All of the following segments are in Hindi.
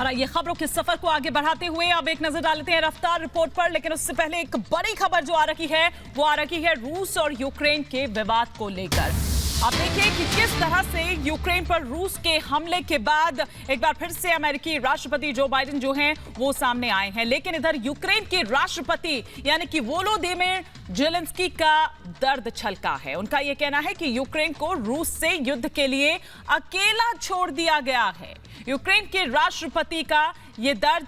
और ये खबरों के सफर को आगे बढ़ाते हुए अब एक नजर डालते हैं रफ्तार रिपोर्ट पर, लेकिन उससे पहले एक बड़ी खबर जो आ रही है वो आ रही है रूस और यूक्रेन के विवाद को लेकर। अब देखिए कि किस तरह से यूक्रेन पर रूस के हमले के बाद एक बार फिर से अमेरिकी राष्ट्रपति जो बाइडेन जो हैं वो सामने आए हैं, लेकिन इधर यूक्रेन के राष्ट्रपति यानी कि वोलोदिमीर ज़ेलेंस्की का दर्द छलका है। उनका यह कहना है कि यूक्रेन को रूस से युद्ध के लिए अकेला छोड़ दिया गया है। यूक्रेन के राष्ट्रपति का ये दर्द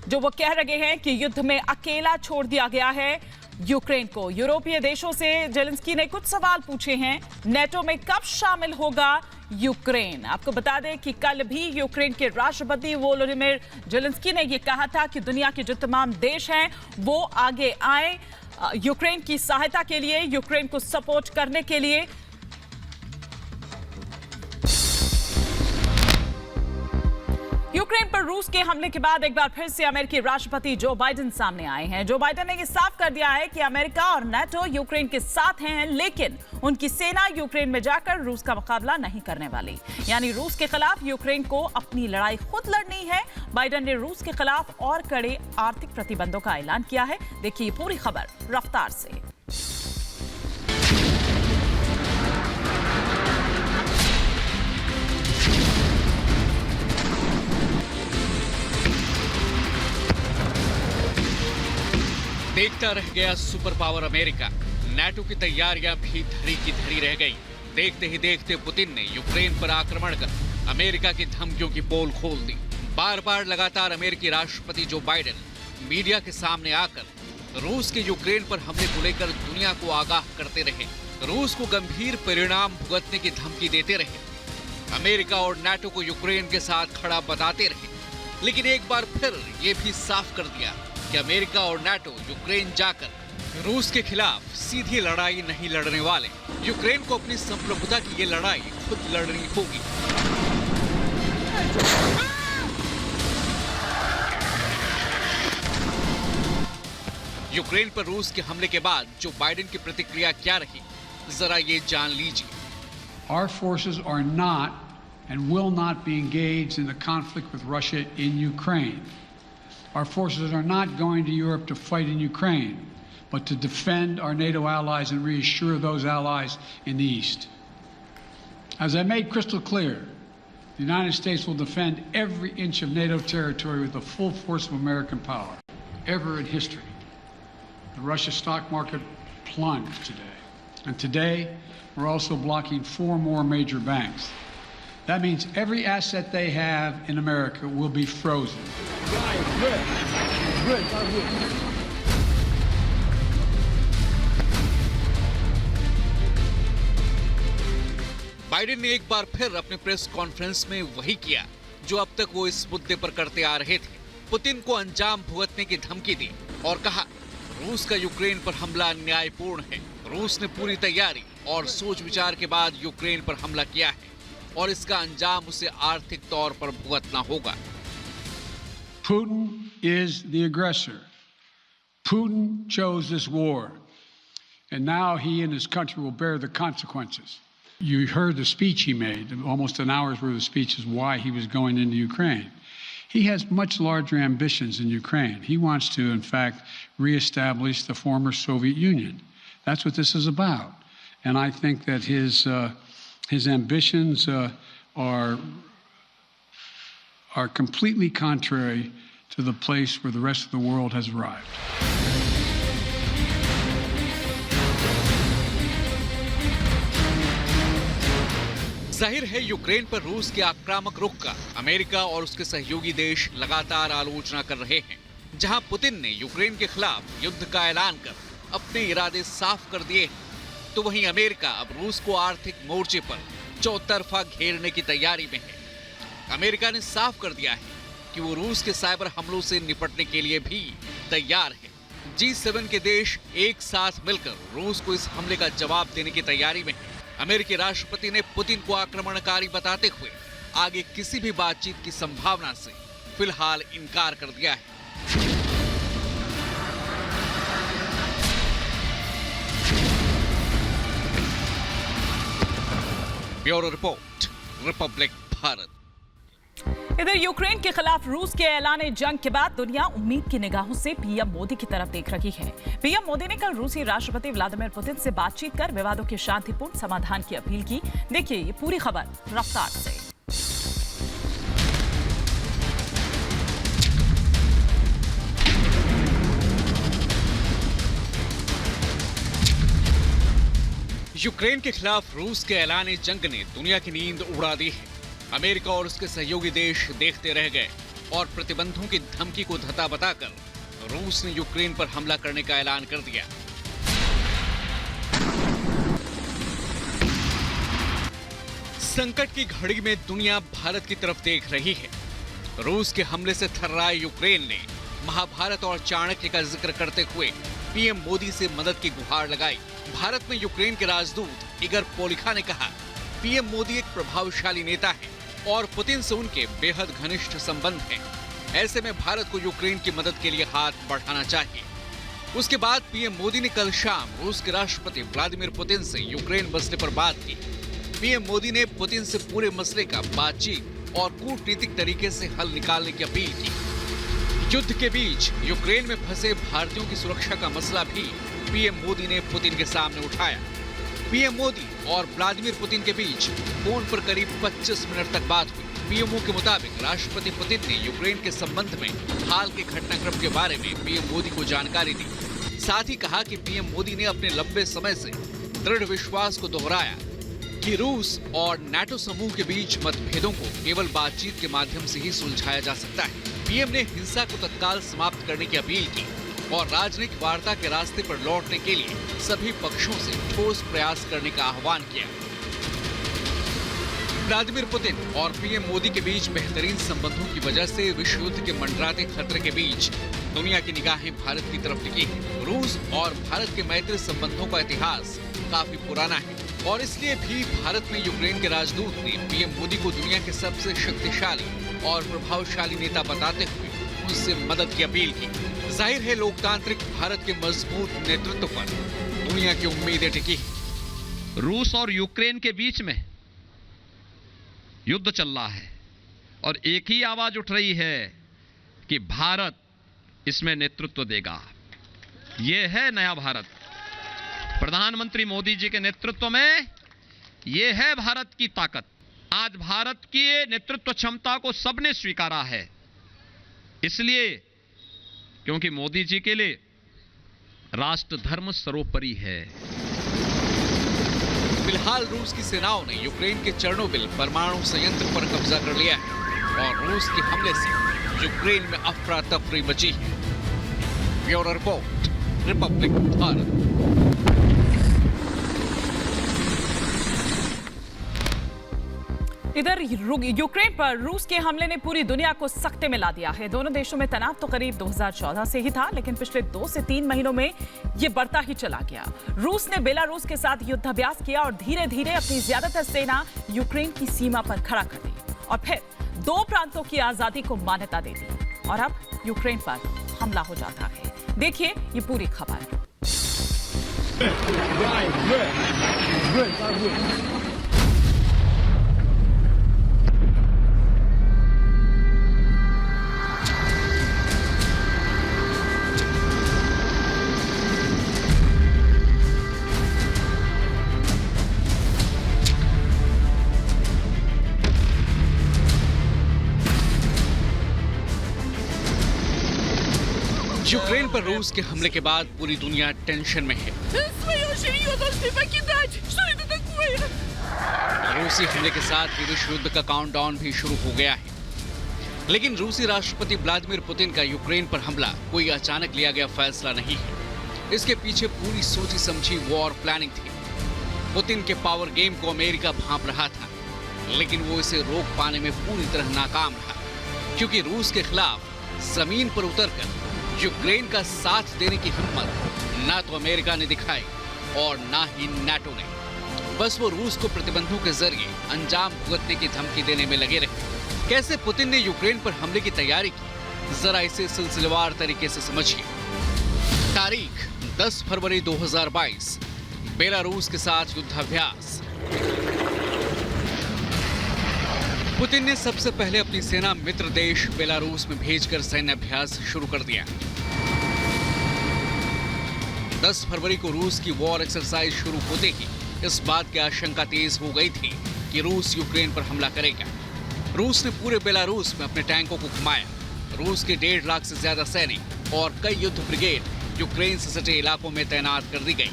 जो वो कह रहे हैं कि युद्ध में अकेला छोड़ दिया गया है यूक्रेन को। यूरोपीय देशों से ज़ेलेंस्की ने कुछ सवाल पूछे हैं। नेटो में कब शामिल होगा यूक्रेन? आपको बता दें कि कल भी यूक्रेन के राष्ट्रपति वोलोदिमीर ज़ेलेंस्की ने यह कहा था कि दुनिया के जो तमाम देश हैं वो आगे आए यूक्रेन की सहायता के लिए, यूक्रेन को सपोर्ट करने के लिए। यूक्रेन पर रूस के हमले के बाद एक बार फिर से अमेरिकी राष्ट्रपति जो बाइडेन सामने आए हैं। जो बाइडेन ने यह साफ कर दिया है कि अमेरिका और नाटो यूक्रेन के साथ हैं, लेकिन उनकी सेना यूक्रेन में जाकर रूस का मुकाबला नहीं करने वाली। यानी रूस के खिलाफ यूक्रेन को अपनी लड़ाई खुद लड़नी है। बाइडेन ने रूस के खिलाफ और कड़े आर्थिक प्रतिबंधों का ऐलान किया है। देखिए पूरी खबर रफ्तार से। देखता रह गया सुपर पावर अमेरिका। नाटो की तैयारियां भी धरी की धरी रह गई। देखते ही देखते पुतिन ने यूक्रेन पर आक्रमण कर अमेरिका की धमकियों की पोल खोल दी। बार बार लगातार अमेरिकी राष्ट्रपति जो बाइडेन मीडिया के सामने आकर रूस के यूक्रेन पर हमले को लेकर दुनिया को आगाह करते रहे, रूस को गंभीर परिणाम भुगतने की धमकी देते रहे, अमेरिका और नाटो को यूक्रेन के साथ खड़ा बताते रहे। लेकिन एक बार फिर ये भी साफ कर दिया कि अमेरिका और नाटो यूक्रेन जाकर रूस के खिलाफ सीधी लड़ाई नहीं लड़ने वाले। यूक्रेन को अपनी संप्रभुता की ये लड़ाई खुद लड़नी होगी। यूक्रेन पर रूस के हमले के बाद जो बाइडेन की प्रतिक्रिया क्या रही, जरा ये जान लीजिए। Our forces are not and will not be engaged in the conflict with Russia in Ukraine. Our forces are not going to Europe to fight in Ukraine, but to defend our NATO allies and reassure those allies in the East. As I made crystal clear, the United States will defend every inch of NATO territory with the full force of American power. Ever in history, the Russia stock market plunged today. And today, we're also blocking 4 more major banks. That means every asset they have in America will be frozen. Biden ने एक बार फिर अपने प्रेस कॉन्फ्रेंस में वही किया जो अब तक वो इस मुद्दे पर करते आ रहे थे। पुतिन को अंजाम भुगतने की धमकी दी और कहा रूस का यूक्रेन पर हमला अन्यायपूर्ण है। रूस ने पूरी तैयारी और सोच विचार के बाद यूक्रेन पर हमला किया है और इसका अंजाम उसे आर्थिक तौर पर भुगतना होगा। Putin is the aggressor. Putin chose this war, and now he and his country will bear the consequences. You heard the speech he made, almost an hour's worth of speeches, why he was going into Ukraine. He has much larger ambitions in Ukraine. He wants to, in fact, reestablish the former Soviet Union. That's what this is about. And I think that his ambitions are completely contrary to the place where the rest of the world has arrived. जाहिर है यूक्रेन पर रूस के आक्रामक रुख का अमेरिका और उसके सहयोगी देश लगातार आलोचना कर रहे हैं। जहां पुतिन ने यूक्रेन के खिलाफ युद्ध का ऐलान कर अपने इरादे साफ कर दिए, तो वहीं अमेरिका अब रूस को आर्थिक मोर्चे पर चौतरफा घेरने की तैयारी में है। अमेरिका ने साफ कर दिया है कि वो रूस के साइबर हमलों से निपटने के लिए भी तैयार है। G7 के देश एक साथ मिलकर रूस को इस हमले का जवाब देने की तैयारी में है। अमेरिकी राष्ट्रपति ने पुतिन को आक्रमणकारी बताते हुए आगे किसी भी बातचीत की संभावना से फिलहाल इनकार कर दिया है। Bureau report, Republic Bharat. इधर यूक्रेन के खिलाफ रूस के ऐलान जंग के बाद दुनिया उम्मीद की निगाहों से पीएम मोदी की तरफ देख रही है। पीएम मोदी ने कल रूसी राष्ट्रपति व्लादिमीर पुतिन से बातचीत कर विवादों के शांतिपूर्ण समाधान की अपील की। देखिए ये पूरी खबर रफ्तार से। यूक्रेन के खिलाफ रूस के ऐलान जंग ने दुनिया की नींद उड़ा दी है। अमेरिका और उसके सहयोगी देश देखते रह गए और प्रतिबंधों की धमकी को धता बताकर रूस ने यूक्रेन पर हमला करने का ऐलान कर दिया। संकट की घड़ी में दुनिया भारत की तरफ देख रही है। रूस के हमले से थर्राए यूक्रेन ने महाभारत और चाणक्य का जिक्र करते हुए पीएम मोदी से मदद की गुहार लगाई। भारत में यूक्रेन के राजदूत इगर पोलिखा ने कहा, पीएम मोदी एक प्रभावशाली नेता है और पुतिन से उनके बेहद घनिष्ठ संबंध हैं। ऐसे में भारत को यूक्रेन की मदद के लिए हाथ बढ़ाना चाहिए। उसके बाद पीएम मोदी ने कल शाम रूस के राष्ट्रपति व्लादिमीर पुतिन से यूक्रेन मसले पर बात की। पीएम मोदी ने पुतिन से पूरे मसले का बातचीत और कूटनीतिक तरीके से हल निकालने की अपील की। युद्ध के बीच यूक्रेन में फंसे भारतीयों की सुरक्षा का मसला भी पीएम मोदी ने पुतिन के सामने उठाया। पीएम मोदी और व्लादिमीर पुतिन के बीच फोन पर करीब 25 मिनट तक बात हुई। पीएमओ के मुताबिक राष्ट्रपति पुतिन ने यूक्रेन के संबंध में हाल के घटनाक्रम के बारे में पीएम मोदी को जानकारी दी। साथ ही कहा कि पीएम मोदी ने अपने लंबे समय से दृढ़ विश्वास को दोहराया कि रूस और नाटो समूह के बीच मतभेदों को केवल बातचीत के माध्यम से ही सुलझाया जा सकता है। पीएम ने हिंसा को तत्काल समाप्त करने की अपील की और राजनीतिक वार्ता के रास्ते पर लौटने के लिए सभी पक्षों से ठोस प्रयास करने का आह्वान किया। व्लादिमीर पुतिन और पीएम मोदी के बीच बेहतरीन संबंधों की वजह से विश्व युद्ध के मंडराते खतरे के बीच दुनिया की निगाहें भारत की तरफ टिकी है। रूस और भारत के मैत्री संबंधों का इतिहास काफी पुराना है और इसलिए भी भारत में यूक्रेन के राजदूत ने पीएम मोदी को दुनिया के सबसे शक्तिशाली और प्रभावशाली नेता बताते हुए उनसे मदद की अपील की। जाहिर है लोकतांत्रिक भारत के मजबूत नेतृत्व पर दुनिया की उम्मीदें टिकी है। रूस और यूक्रेन के बीच में युद्ध चल रहा है और एक ही आवाज उठ रही है कि भारत इसमें नेतृत्व देगा। यह है नया भारत। प्रधानमंत्री मोदी जी के नेतृत्व में यह है भारत की ताकत। आज भारत की नेतृत्व क्षमता को सबने स्वीकारा है, इसलिए क्योंकि मोदी जी के लिए राष्ट्र धर्म सर्वोपरि है। फिलहाल रूस की सेनाओं ने यूक्रेन के चेर्नोबिल परमाणु संयंत्र पर कब्जा कर लिया है और रूस के हमले से यूक्रेन में अफरा तफरी मची है। Bureau report, Republic Bharat. इधर यूक्रेन पर रूस के हमले ने पूरी दुनिया को सख्ते में ला दिया है। दोनों देशों में तनाव तो करीब 2014 से ही था, लेकिन पिछले 2 से 3 महीनों में ये बढ़ता ही चला गया। रूस ने बेलारूस के साथ युद्धाभ्यास किया और धीरे धीरे अपनी ज्यादातर सेना यूक्रेन की सीमा पर खड़ा कर दी और फिर 2 प्रांतों की आजादी को मान्यता दे दी और अब यूक्रेन पर हमला हो जाता है। देखिए ये पूरी खबर। यूक्रेन पर रूस के हमले के बाद पूरी दुनिया टेंशन में है। रूसी हमले के साथ ही विश्व युद्ध का काउंटडाउन भी शुरू हो गया है। लेकिन रूसी राष्ट्रपति व्लादिमीर पुतिन का यूक्रेन पर हमला कोई अचानक लिया गया फैसला नहीं है। इसके पीछे पूरी सोची समझी वॉर प्लानिंग थी। पुतिन के पावर गेम को अमेरिका भांप रहा था, लेकिन वो इसे रोक पाने में पूरी तरह नाकाम रहा, क्योंकि रूस के खिलाफ जमीन पर उतरकर यूक्रेन का साथ देने की हिम्मत ना तो अमेरिका ने दिखाई और ना ही नाटो ने। बस वो रूस को प्रतिबंधों के जरिए अंजाम भुगतने की धमकी देने में लगे रहे। कैसे पुतिन ने यूक्रेन पर हमले की तैयारी की, जरा इसे सिलसिलेवार तरीके से समझिए। तारीख 10 फरवरी 2022, बेलारूस के साथ युद्धाभ्यास। पुतिन ने सबसे पहले अपनी सेना मित्र देश बेलारूस में भेजकर सैन्य अभ्यास शुरू कर दिया। 10 फरवरी को रूस की वॉर एक्सरसाइज शुरू होते ही इस बात की आशंका तेज हो गई थी कि रूस यूक्रेन पर हमला करेगा। रूस ने पूरे बेलारूस में अपने टैंकों को घुमाया। रूस के 1.5 लाख से ज्यादा सैनिक और कई युद्ध ब्रिगेड यूक्रेन से सटे इलाकों में तैनात कर दी गई।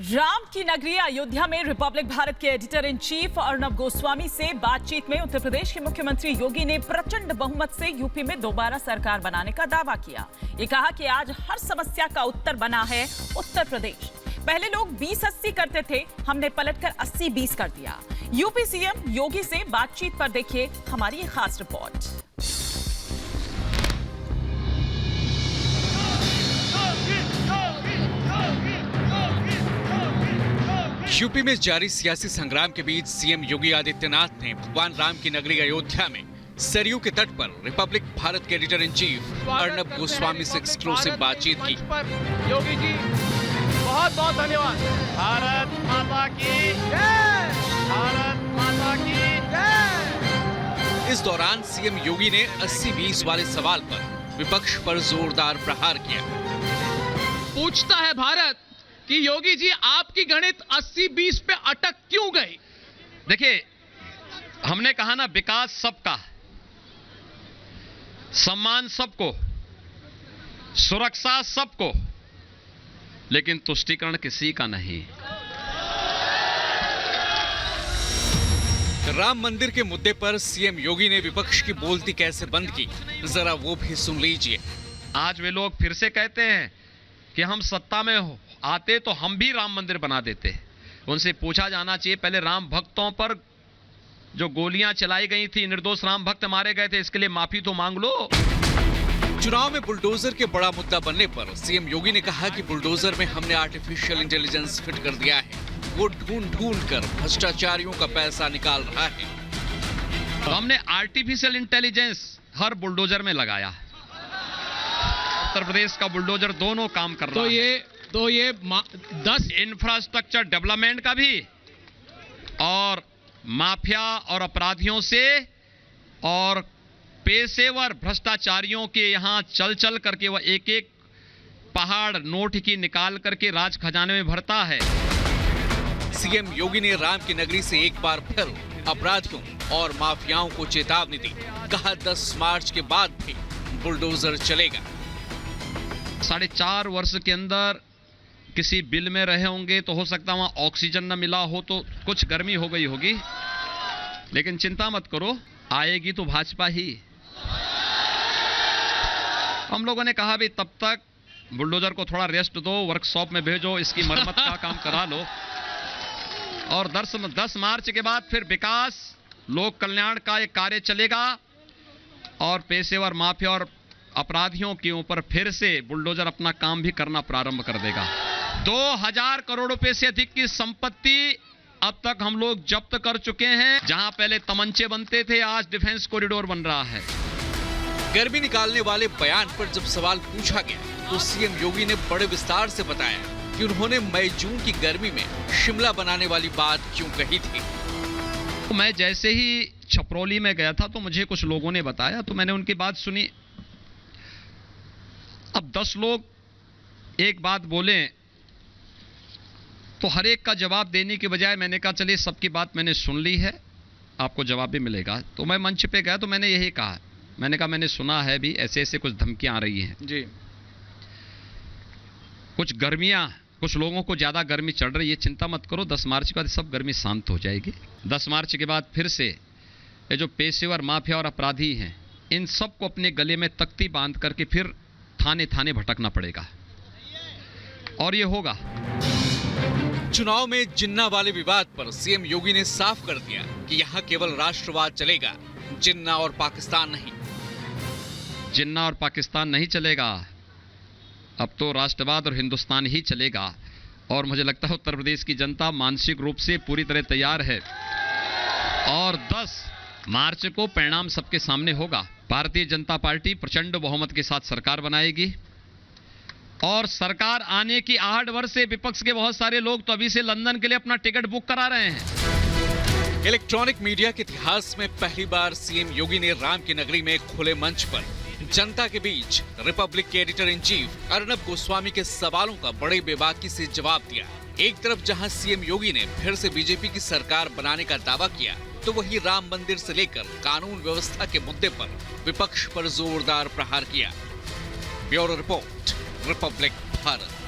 राम की नगरी अयोध्या में रिपब्लिक भारत के editor in chief Arnab Goswami से बातचीत में उत्तर प्रदेश के मुख्यमंत्री योगी ने प्रचंड बहुमत से यूपी में दोबारा सरकार बनाने का दावा किया। ये कहा कि आज हर समस्या का उत्तर बना है उत्तर प्रदेश। पहले लोग 20-80 करते थे, हमने पलटकर 80-20 कर दिया। यूपी सीएम योगी से बातचीत पर देखिए हमारी ये खास रिपोर्ट। यूपी में जारी सियासी संग्राम के बीच सीएम योगी आदित्यनाथ ने भगवान राम की नगरी अयोध्या में सरयू के तट पर रिपब्लिक भारत के editor in chief Arnab Goswami से एक्सक्लूसिव बातचीत की। योगी जी बहुत बहुत धन्यवाद। भारत माता की जय, भारत माता की जय। इस दौरान सीएम योगी ने 80-20 वाले सवाल पर विपक्ष पर जोरदार प्रहार किया। पूछता है भारत कि योगी जी आपकी गणित 80-20 पे अटक क्यों गई? देखिए, हमने कहा ना, विकास सबका, सम्मान सबको, सुरक्षा सबको, लेकिन तुष्टीकरण किसी का नहीं। राम मंदिर के मुद्दे पर सीएम योगी ने विपक्ष की बोलती कैसे बंद की, जरा वो भी सुन लीजिए। आज वे लोग फिर से कहते हैं कि हम सत्ता में आते तो हम भी राम मंदिर बना देते। उनसे पूछा जाना चाहिए, पहले राम भक्तों पर जो गोलियां चलाई गई थी, निर्दोष राम भक्त मारे गए थे, इसके लिए माफी तो मांग लो। चुनाव में बुलडोजर के बड़ा मुद्दा बनने पर सीएम योगी ने कहा कि बुलडोजर में हमने आर्टिफिशियल इंटेलिजेंस फिट कर दिया है, वो ढूंढ कर भ्रष्टाचारियों का पैसा निकाल रहा है। तो हमने आर्टिफिशियल इंटेलिजेंस हर बुलडोजर में लगाया। उत्तर प्रदेश का बुलडोजर दोनों काम कर रहा है। तो ये 10 इंफ्रास्ट्रक्चर डेवलपमेंट का भी और माफिया और अपराधियों से और पेशेवर भ्रष्टाचारियों के यहां चल करके वह एक एक पहाड़ नोट की निकाल करके राज खजाने में भरता है। सीएम योगी ने राम की नगरी से एक बार फिर अपराधियों और माफियाओं को चेतावनी दी। कहा 10 मार्च के बाद भी बुलडोजर चलेगा। 4.5 वर्ष के अंदर किसी बिल में रहे होंगे तो हो सकता वहां ऑक्सीजन न मिला हो तो कुछ गर्मी हो गई होगी, लेकिन चिंता मत करो, आएगी तो भाजपा ही। हम लोगों ने कहा भी तब तक बुलडोजर को थोड़ा रेस्ट दो, वर्कशॉप में भेजो, इसकी मरम्मत का काम करा लो, और 10 मार्च के बाद फिर विकास, लोक कल्याण का एक कार्य चलेगा और पेशेवर माफिया और अपराधियों के ऊपर फिर से बुलडोजर अपना काम भी करना प्रारंभ कर देगा। 2000 करोड़ रुपए से अधिक की संपत्ति अब तक हम लोग जब्त कर चुके हैं। जहां पहले तमंचे बनते थे, आज डिफेंस कॉरिडोर बन रहा है। गर्मी निकालने वाले बयान पर जब सवाल पूछा गया तो सीएम योगी ने बड़े विस्तार से बताया कि उन्होंने मई जून की गर्मी में शिमला बनाने वाली बात क्यों कही थी। मैं जैसे ही छपरौली में गया था तो मुझे कुछ लोगों ने बताया, तो मैंने उनकी बात सुनी। अब 10 लोग एक बात बोले तो हर एक का जवाब देने के बजाय मैंने कहा चलिए सबकी बात मैंने सुन ली है, आपको जवाब भी मिलेगा। तो मैं मंच पे गया तो मैंने यही कहा, मैंने कहा मैंने सुना है भी ऐसे ऐसे कुछ धमकियां आ रही हैं जी, कुछ गर्मियां, कुछ लोगों को ज्यादा गर्मी चढ़ रही है, चिंता मत करो, 10 मार्च के बाद सब गर्मी शांत हो जाएगी। 10 मार्च के बाद फिर से ये जो पेशेवर माफिया और अपराधी हैं, इन सबको अपने गले में तख्ती बांध करके फिर थाने थाने भटकना पड़ेगा, और ये होगा। चुनाव में जिन्ना वाले विवाद पर सीएम योगी ने साफ कर दिया कि यहां केवल राष्ट्रवाद चलेगा, जिन्ना और पाकिस्तान नहीं। जिन्ना और पाकिस्तान नहीं चलेगा, अब तो राष्ट्रवाद और हिंदुस्तान ही चलेगा। और मुझे लगता है उत्तर प्रदेश की जनता मानसिक रूप से पूरी तरह तैयार है, और 10 मार्च को परिणाम सबके सामने होगा। भारतीय जनता पार्टी प्रचंड बहुमत के साथ सरकार बनाएगी और सरकार आने की आहट भर से विपक्ष के बहुत सारे लोग तो अभी से लंदन के लिए अपना टिकट बुक करा रहे हैं। इलेक्ट्रॉनिक मीडिया के इतिहास में पहली बार सीएम योगी ने राम की नगरी में खुले मंच पर जनता के बीच रिपब्लिक के editor in chief Arnab Goswami के सवालों का बड़े बेबाकी से जवाब दिया। एक तरफ जहां सीएम योगी ने फिर से बीजेपी की सरकार बनाने का दावा किया, तो वहीं राम मंदिर से लेकर कानून व्यवस्था के मुद्दे पर विपक्ष पर जोरदार प्रहार किया। Bureau report, Republic Bharat.